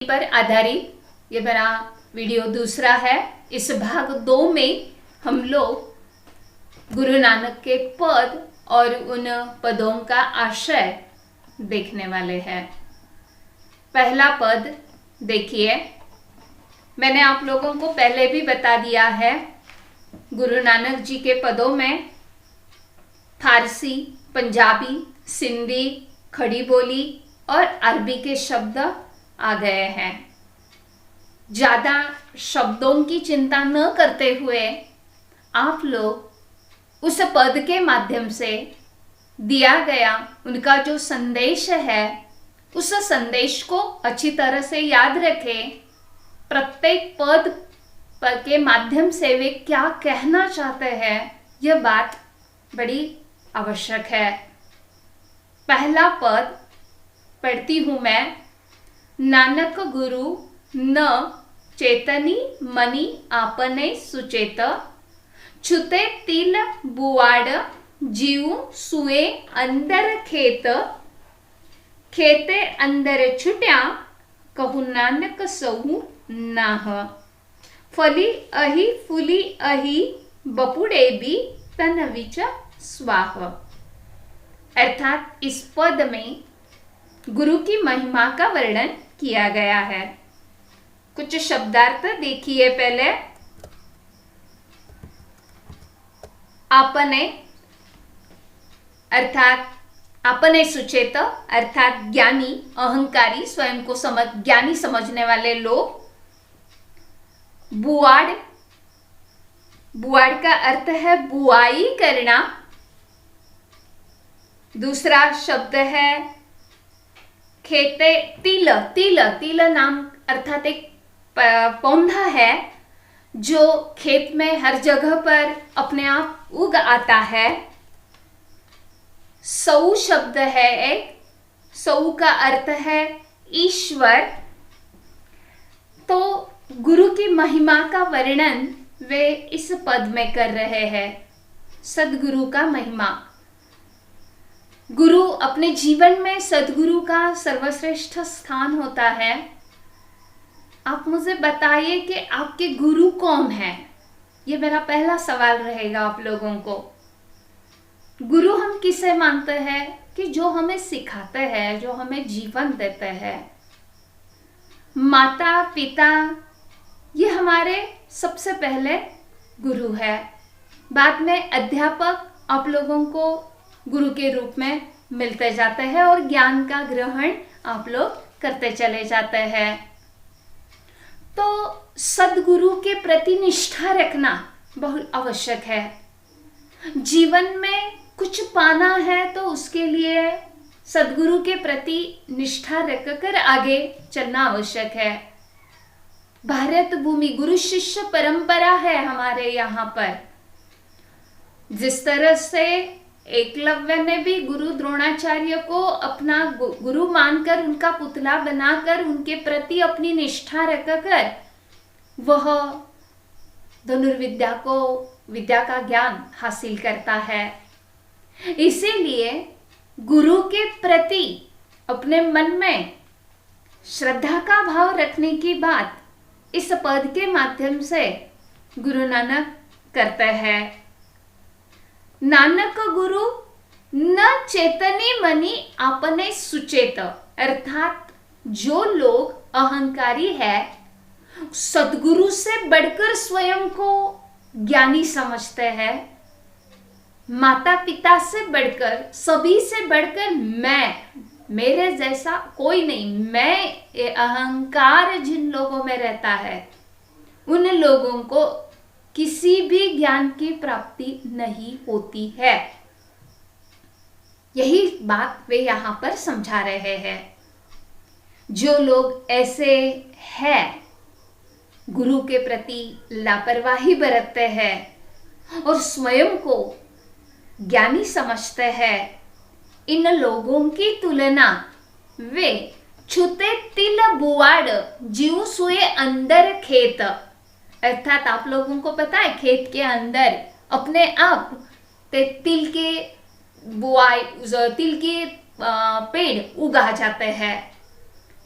पर आधारित ये मेरा वीडियो दूसरा है। इस भाग 2 में हम लोग गुरु नानक के पद और उन पदों का आशय देखने वाले हैं। पहला पद देखिए, मैंने आप लोगों को पहले भी बता दिया है, गुरु नानक जी के पदों में फारसी, पंजाबी, सिंधी, खड़ी बोली और अरबी के शब्द आ गए हैं। ज़्यादा शब्दों की चिंता न करते हुए आप लोग उस पद के माध्यम से दिया गया उनका जो संदेश है, उस संदेश को अच्छी तरह से याद रखें। प्रत्येक पद के माध्यम से वे क्या कहना चाहते हैं, यह बात बड़ी आवश्यक है। पहला पद पढ़ती हूं मैं। नानक गुरु न चेतनी मनी आपने सुचेत, छुते तिल बुआड़ जीव सुए अंदर खेत, खेते अंदर छुट्या कहु नानक सहु नाह, फली अहि फुली अहि बपुड़े भी तन विच स्वाह। अर्थात इस पद में गुरु की महिमा का वर्णन किया गया है। कुछ शब्दार्थ देखिए पहले। आपने अर्थात अपने सुचेत अर्थात ज्ञानी, अहंकारी, स्वयं को ज्ञानी समझने वाले लोग। बुआड़, बुआड़ का अर्थ है बुआई करना। दूसरा शब्द है खेते तिल, तिल, तिल नाम अर्थात एक पौधा है जो खेत में हर जगह पर अपने आप उग आता है। सऊ शब्द है एक, सऊ का अर्थ है ईश्वर। तो गुरु की महिमा का वर्णन वे इस पद में कर रहे हैं। सदगुरु का महिमा। गुरु अपने जीवन में सदगुरु का सर्वश्रेष्ठ स्थान होता है। आप मुझे बताइए कि आपके गुरु कौन है? ये मेरा पहला सवाल रहेगा आप लोगों को। गुरु हम किसे मानते हैं? कि जो हमें सिखाते हैं, जो हमें जीवन देते हैं। माता पिता ये हमारे सबसे पहले गुरु है। बाद में अध्यापक आप लोगों को गुरु के रूप में मिलते जाते हैं और ज्ञान का ग्रहण आप लोग करते चले जाते हैं। तो सदगुरु के प्रति निष्ठा रखना बहुत आवश्यक है। जीवन में कुछ पाना है तो उसके लिए सदगुरु के प्रति निष्ठा रखकर आगे चलना आवश्यक है। भारत भूमि गुरु शिष्य परंपरा है हमारे यहाँ पर। जिस तरह से एकलव्य ने भी गुरु द्रोणाचार्य को अपना गुरु मानकर उनका पुतला बनाकर उनके प्रति अपनी निष्ठा रखकर वह धनुर्विद्या को, विद्या का ज्ञान हासिल करता है। इसीलिए गुरु के प्रति अपने मन में श्रद्धा का भाव रखने की बात इस पद के माध्यम से गुरु नानक करते हैं। नानक गुरु न चेतनी मनी आपने सुचेत, अर्थात जो लोग अहंकारी है, सदगुरु से बढ़कर स्वयं को ज्ञानी समझते हैं, माता पिता से बढ़कर, सभी से बढ़कर मैं, मेरे जैसा कोई नहीं, मैं, ये अहंकार जिन लोगों में रहता है उन लोगों को किसी भी ज्ञान की प्राप्ति नहीं होती है। यही बात वे यहां पर समझा रहे हैं। जो लोग ऐसे हैं, गुरु के प्रति लापरवाही बरतते हैं और स्वयं को ज्ञानी समझते हैं, इन लोगों की तुलना वे छुते तिल बुआड़ जीव सुए अंदर खेत, अर्थात आप लोगों को पता है खेत के अंदर अपने आप तिल के बुआई, तिल के पेड़ उगा जाते हैं।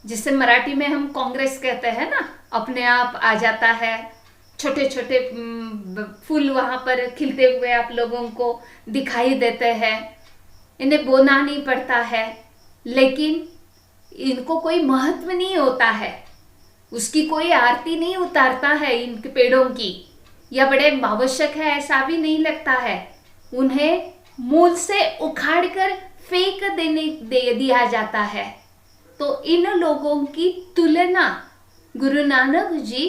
जिसे मराठी में हम कांग्रेस कहते हैं ना, अपने आप आ जाता है। छोटे छोटे फूल वहां पर खिलते हुए आप लोगों को दिखाई देते हैं। इन्हें बोना नहीं पड़ता है, लेकिन इनको कोई महत्व नहीं होता है, उसकी कोई आरती नहीं उतारता है इनके पेड़ों की, या बड़े आवश्यक है ऐसा भी नहीं लगता है। उन्हें मूल से उखाड़कर फेंक दिया जाता है। तो इन लोगों की तुलना गुरु नानक जी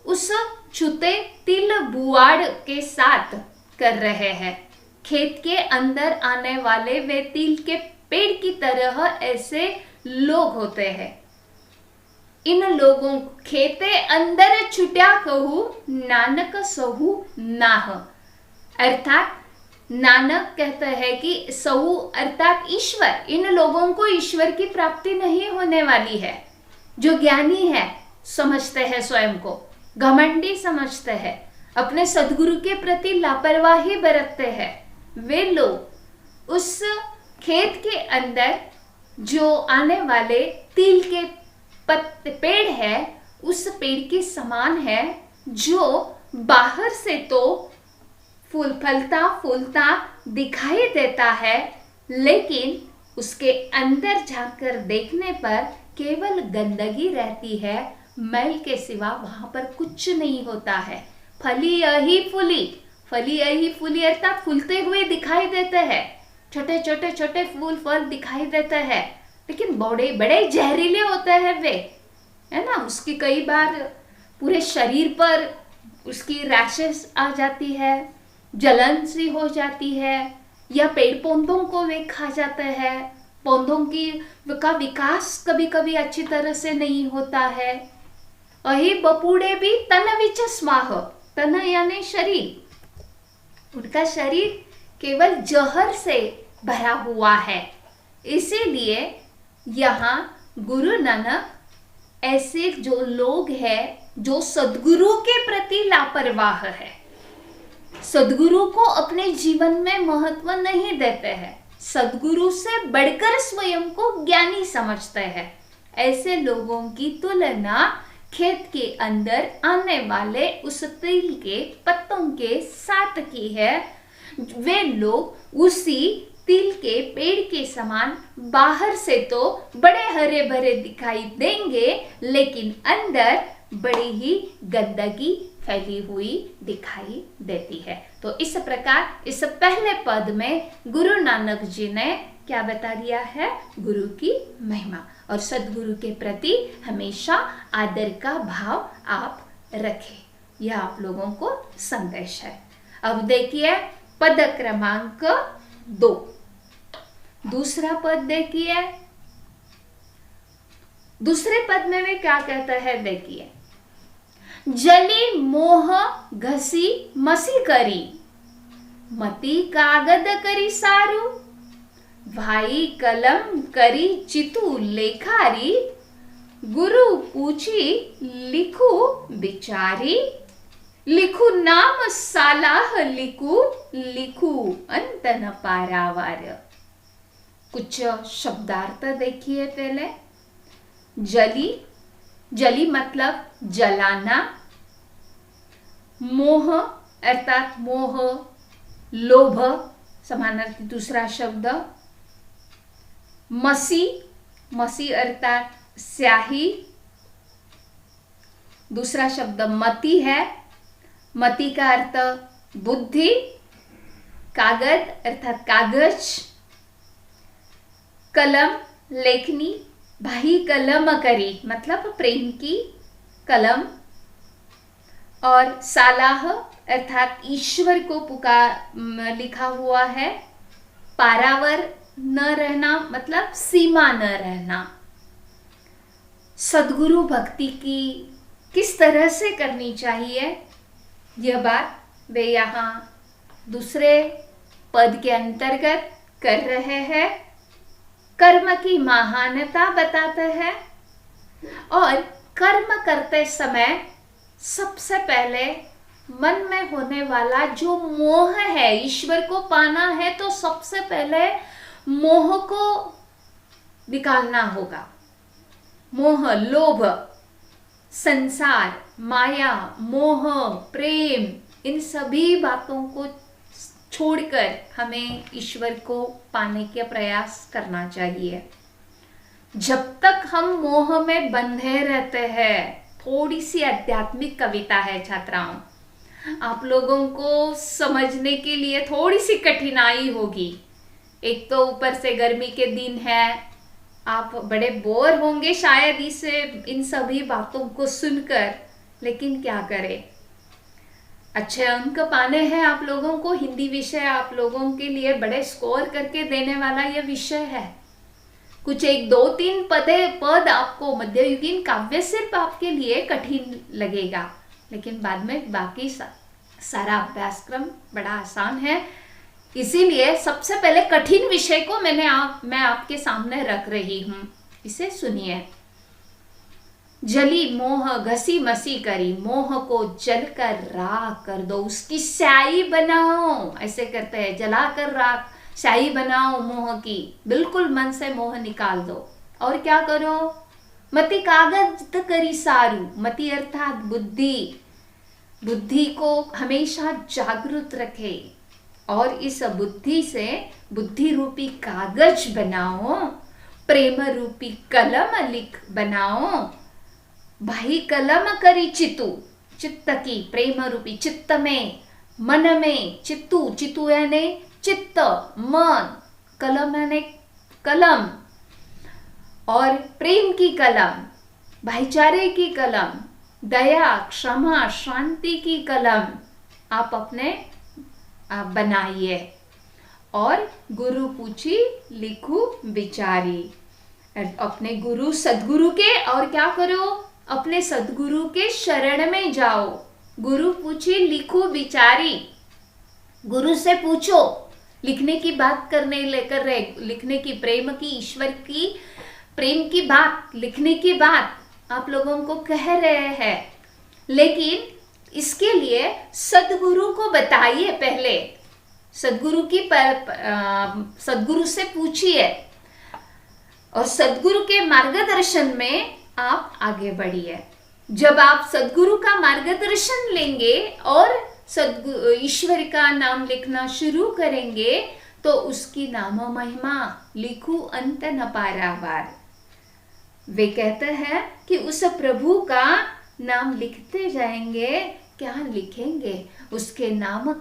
उस छुते तिल बुआड़ के साथ कर रहे हैं। खेत के अंदर आने वाले वे तिल के पेड़ की तरह ऐसे लोग होते हैं। इन लोगों खेते अंदर छुट्या कहू नानक सहू नाह, अर्थात नानक कहते हैं कि सहू अर्थात ईश्वर, इन लोगों को ईश्वर की प्राप्ति नहीं होने वाली है। जो ज्ञानी है समझते हैं, स्वयं को घमंडी समझते हैं, अपने सद्गुरु के प्रति लापरवाही बरतते हैं, वे लोग उस खेत के अंदर जो आने वाले तिल के पेड़ है उस पेड़ के समान है, जो बाहर से तो फूलता फूलता दिखाई देता है, लेकिन उसके अंदर जाकर देखने पर केवल गंदगी रहती है, मैल के सिवा वहां पर कुछ नहीं होता है। फली यही फूली अर्थात फूलते हुए दिखाई देते हैं, छोटे छोटे छोटे फूल फल दिखाई देते हैं, लेकिन बड़े बड़े जहरीले होते हैं वे, है ना। उसकी कई बार पूरे शरीर पर उसकी रैशेस आ जाती है, जलन सी हो जाती है, या पेड़ पौधों को वे खा जाते हैं, पौधों का विकास कभी कभी अच्छी तरह से नहीं होता है। अही बपूड़े भी तन विच स्माह, तन यानी शरीर, उनका शरीर केवल जहर से भरा हुआ है। इसीलिए यहाँ गुरु नानक ऐसे जो लोग हैं जो सद्गुरु के प्रति लापरवाह है, सद्गुरु को अपने जीवन में महत्व नहीं देते हैं, सद्गुरु से बढ़कर स्वयं को ज्ञानी समझते हैं, ऐसे लोगों की तुलना खेत के अंदर आने वाले उस तिल के पत्तों के साथ की है। वे लोग उसी तिल के पेड़ के समान बाहर से तो बड़े हरे भरे दिखाई देंगे, लेकिन अंदर बड़ी ही गंदगी फैली हुई दिखाई देती है। तो इस प्रकार इस पहले पद में गुरु नानक जी ने क्या बता दिया है? गुरु की महिमा और सद्गुरु के प्रति हमेशा आदर का भाव आप रखें। यह आप लोगों को संदेश है। अब देखिए पद क्रमांक 2, दूसरा पद देखिए। दूसरे पद में वे क्या कहता है देखिए, जली मोह घसी मसी करी, मती कागद करी सारू, भाई कलम करी चितू लेखारी, गुरु पूछी लिखू बिचारी, लिखू नाम सालाह लिखू, लिखू अंत न पारावार। कुछ शब्दार्थ देखिए पहले। जली, जली मतलब जलाना, मोह अर्थात मोह लोभ समानार्थी दूसरा शब्द, मसी, मसी अर्थात स्याही, दूसरा शब्द मति है, मति का अर्थ बुद्धि, कागज अर्थात कागज, कलम लेखनी, भाई कलम करी मतलब प्रेम की कलम, और सालाह अर्थात ईश्वर को पुकार लिखा हुआ है, पारावर न रहना मतलब सीमा न रहना। सद्गुरु भक्ति की किस तरह से करनी चाहिए यह बात वे यहाँ दूसरे पद के अंतर्गत कर रहे हैं। कर्म की महानता बताते हैं और कर्म करते समय सबसे पहले मन में होने वाला जो मोह है, ईश्वर को पाना है तो सबसे पहले मोह को निकालना होगा। मोह, लोभ, संसार, माया, मोह, प्रेम, इन सभी बातों को छोड़कर हमें ईश्वर को पाने का प्रयास करना चाहिए। जब तक हम मोह में बंधे रहते हैं, थोड़ी सी आध्यात्मिक कविता है छात्राओं, आप लोगों को समझने के लिए थोड़ी सी कठिनाई होगी। एक तो ऊपर से गर्मी के दिन है, आप बड़े बोर होंगे शायद इन सभी बातों को सुनकर, लेकिन क्या करें, अच्छे अंक पाने हैं आप लोगों को। हिंदी विषय आप लोगों के लिए बड़े स्कोर करके देने वाला यह विषय है। कुछ 1-2-3 पद आपको मध्ययुगीन काव्य सिर्फ आपके लिए कठिन लगेगा, लेकिन बाद में बाकी सारा अभ्यासक्रम बड़ा आसान है। इसीलिए सबसे पहले कठिन विषय को मैं आपके सामने रख रही हूं, इसे सुनिए। जली मोह घसी मसी करी, मोह को जलकर राख कर दो, उसकी स्याही बनाओ। ऐसे करते हैं, जलाकर राख स्याही बनाओ मोह की, बिल्कुल मन से मोह निकाल दो। और क्या करो, मति कागज करी सारू, मति अर्थात बुद्धि, बुद्धि को हमेशा जागृत रखे और इस बुद्धि से बुद्धि रूपी कागज बनाओ, प्रेम रूपी कलम लिख बनाओ। भाई कलम करी चितु, चित्त की, प्रेम रूपी चित्त में, मन में, चित्तु यानी चित्त, मन, कलम यानी कलम, और प्रेम की कलम, भाईचारे की कलम, दया, क्षमा, शांति की कलम आप अपने बनाइए। और गुरु पूछी लिखू विचारी, अपने गुरु सदगुरु के, और क्या करो, अपने सदगुरु के शरण में जाओ। गुरु पूछी लिखू विचारी, गुरु से पूछो, लिखने की बात करने लेकर रहे, लिखने की, प्रेम की, ईश्वर की प्रेम की बात, लिखने की बात आप लोगों को कह रहे हैं, लेकिन इसके लिए सदगुरु को बताइए। पहले सदगुरु से पूछिए और सदगुरु के मार्गदर्शन में आप आगे बढ़िए। जब आप सदगुरु का मार्गदर्शन लेंगे और ईश्वर का नाम लिखना शुरू करेंगे तो उसकी नाम महिमा लिखू अंत न पारावार। वे कहते हैं कि उस प्रभु का नाम लिखते जाएंगे, क्या लिखेंगे, उसके नाम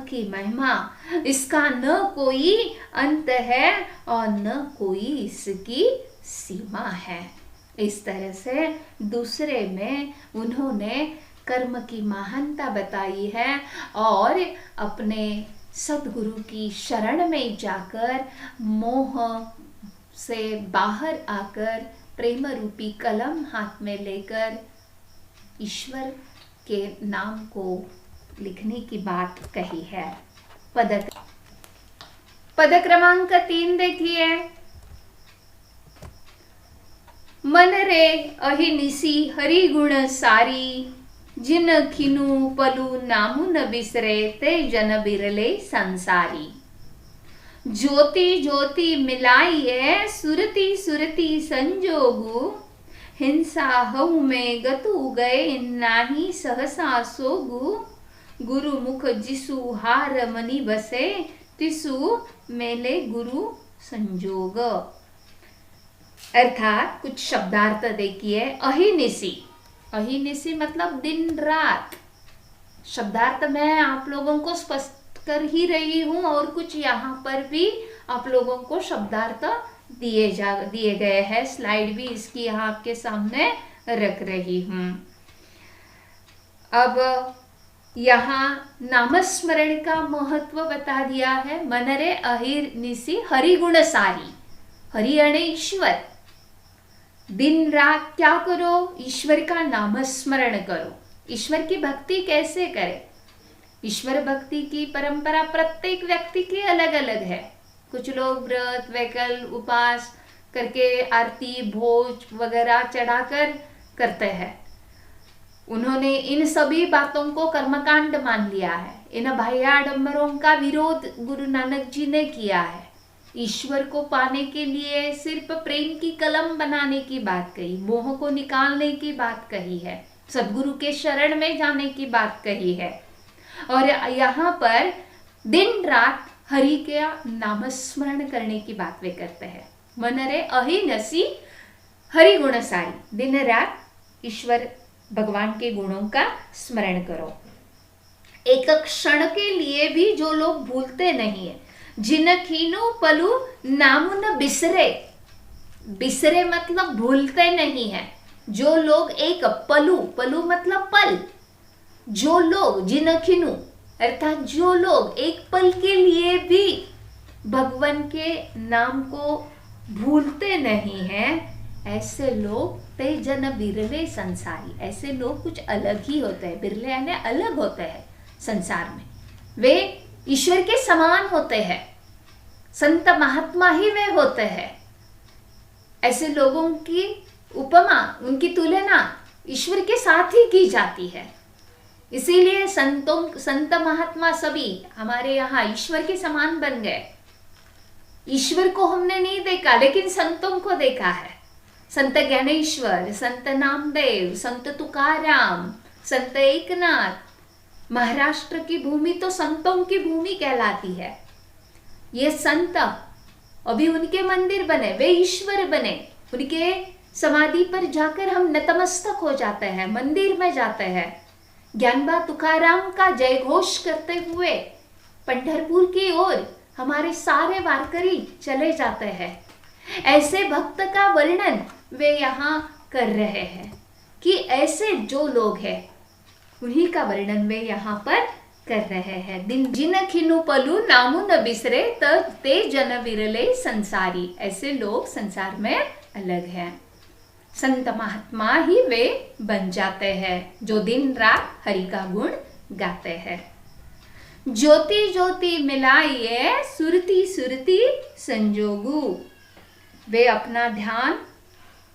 की महिमा, इसका न कोई अंत है और न कोई इसकी सीमा है। इस तरह से दूसरे में उन्होंने कर्म की महानता बताई है और अपने सदगुरु की शरण में जाकर मोह से बाहर आकर प्रेम रूपी कलम हाथ में लेकर ईश्वर के नाम को लिखने की बात कही है। पद क्रमांक 3 देखिए। मन रे अहिनिसी हरि गुण सारी, जिन खिनु पलु नामु न बिसरे, ते जन बिरले संसारी। ज्योति ज्योति मिलाइए सुरति सुरति संजोगु, हिंसा हऊ में गतु गए नाही सहसा सोगु। गुरु मुख जिसु हार मनि बसे, तिसु मेले गुरु संजोग। अर्थात कुछ शब्दार्थ देखिए। अहिनिसी, अहिनिसी मतलब दिन रात। शब्दार्थ मैं आप लोगों को स्पष्ट कर ही रही हूं और कुछ यहाँ पर भी आप लोगों को शब्दार्थ दिए गए हैं। स्लाइड भी इसकी यहाँ आपके सामने रख रही हूं। अब यहाँ नामस्मरण का महत्व बता दिया है। मनरे अहिनिसी हरि गुण सारी, हरि यानी ईश्वर। दिन रात क्या करो, ईश्वर का नामस्मरण करो। ईश्वर की भक्ति कैसे करें? ईश्वर भक्ति की परंपरा प्रत्येक व्यक्ति की अलग अलग है। कुछ लोग व्रत वैकल्प उपवास करके आरती भोज वगैरह चढ़ाकर करते हैं। उन्होंने इन सभी बातों को कर्मकांड मान लिया है। इन बाह्याडंबरों का विरोध गुरु नानक जी ने किया है। ईश्वर को पाने के लिए सिर्फ प्रेम की कलम बनाने की बात कही, मोह को निकालने की बात कही है, सदगुरु के शरण में जाने की बात कही है। और यहाँ पर दिन रात हरि के नामस्मरण करने की बात वे करते हैं। मन रे अहि नसी हरि गुण सारी, दिन रात ईश्वर भगवान के गुणों का स्मरण करो। एक क्षण के लिए भी जो लोग भूलते नहीं है, जिन खीनो पलू नामुन बिसरे, बिसरे मतलब भूलते नहीं है। जो लोग एक पलू, पलू मतलब पल, जो लोग जिन खिनु अर्थात जो लोग एक पल के लिए भी भगवान के नाम को भूलते नहीं हैं, ऐसे लोग ते जन बिरले संसारी, ऐसे लोग कुछ अलग ही होते हैं। बिरले यानी अलग होते हैं संसार में, वे ईश्वर के समान होते हैं, संत महात्मा ही वे होते हैं। ऐसे लोगों की उपमा, उनकी तुलना ईश्वर के साथ ही की जाती है। इसीलिए संत महात्मा सभी हमारे यहाँ ईश्वर के समान बन गए। ईश्वर को हमने नहीं देखा, लेकिन संतों को देखा है। संत ज्ञानेश्वर, संत नामदेव, संत तुकाराम, संत एकनाथ। महाराष्ट्र की भूमि तो संतों की भूमि कहलाती है। ये संत अभी उनके मंदिर बने, वे ईश्वर बने। उनके समाधि पर जाकर हम नतमस्तक हो जाते हैं, मंदिर में जाते हैं। ज्ञानबा तुकाराम का जय घोष करते हुए पंढरपुर की ओर हमारे सारे वारकरी चले जाते हैं। ऐसे भक्त का वर्णन वे यहाँ कर रहे हैं कि ऐसे जो लोग हैं उन्हीं का वर्णन वे यहाँ पर कर रहे हैं। दिन जिन खिनु पलू नामु न बिसरे तब ते जन विरले संसारी, ऐसे लोग संसार में अलग हैं। संत महात्मा ही वे बन जाते हैं जो दिन रात हरि का गुण गाते हैं। ज्योति ज्योति मिलाइए सुरती सुरती संजोगु, वे अपना ध्यान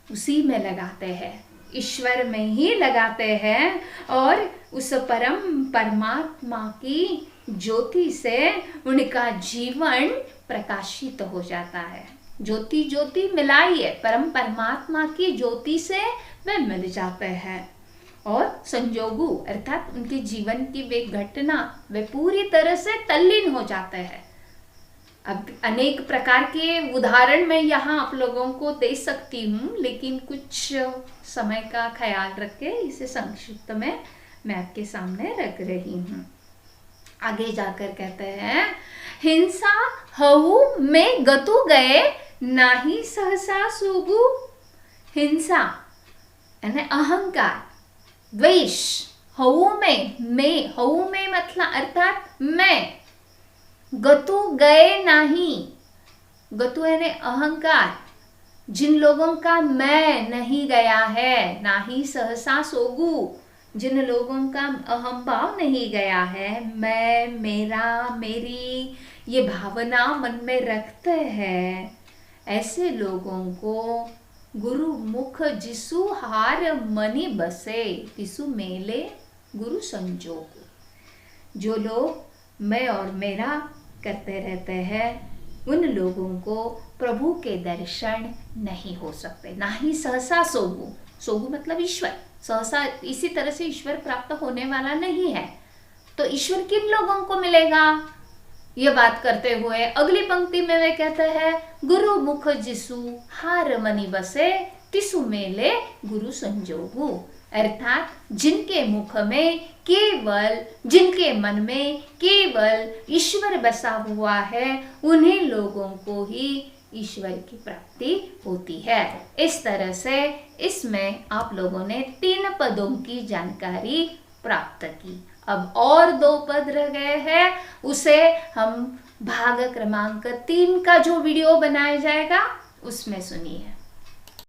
उसी में लगाते हैं, ईश्वर में ही लगाते हैं और उस परमात्मा की ज्योति से उनका जीवन प्रकाशित हो जाता है। ज्योति ज्योति मिलाई है, परमात्मा की ज्योति से वे मिल जाते हैं और संजोगु अर्थात उनके जीवन की वे घटना वे पूरी तरह से तल्लीन हो जाते हैं। अब अनेक प्रकार के उदाहरण मैं यहाँ आप लोगों को दे सकती हूँ, लेकिन कुछ समय का ख्याल रख के इसे संक्षिप्त में मैं आपके सामने रख रही हूँ। आगे जाकर कहते हैं, हिंसा हऊ में गतु गए नाही सहसा सुगु। हिंसा यानी अहंकार, द्वेष, हऊ में हऊ में मतलब अर्थात मैं, गतु गए नहीं, गतु यानी अहंकार, जिन लोगों का मैं नहीं गया है, नाही सहसा सोगु, जिन लोगों का अहम भाव नहीं गया है, मैं, मेरा, मेरी, ये भावना मन में रखते हैं, ऐसे लोगों को गुरु मुख जिसु हार मनि बसे तिसु मेले गुरु संजोग। जो लोग मैं और मेरा करते रहते हैं, उन लोगों को प्रभु के दर्शन नहीं हो सकते। ना ही सहसा सोगु, सोगु मतलब ईश्वर, सहसा इसी तरह से ईश्वर प्राप्त होने वाला नहीं है। तो ईश्वर किन लोगों को मिलेगा, ये बात करते हुए अगली पंक्ति में वे कहते हैं, गुरु मुख जिसु हार मनि बसे तिसु मेले गुरु संजोगु। अर्थात जिनके मुख में केवल, जिनके मन में केवल ईश्वर बसा हुआ है, उन्हीं लोगों को ही ईश्वर की प्राप्ति होती है। इस तरह से इसमें आप लोगों ने 3 पदों की जानकारी प्राप्त की। अब और 2 पद रह गए हैं, उसे हम भाग क्रमांक 3 का जो वीडियो बनाया जाएगा उसमें सुनिए।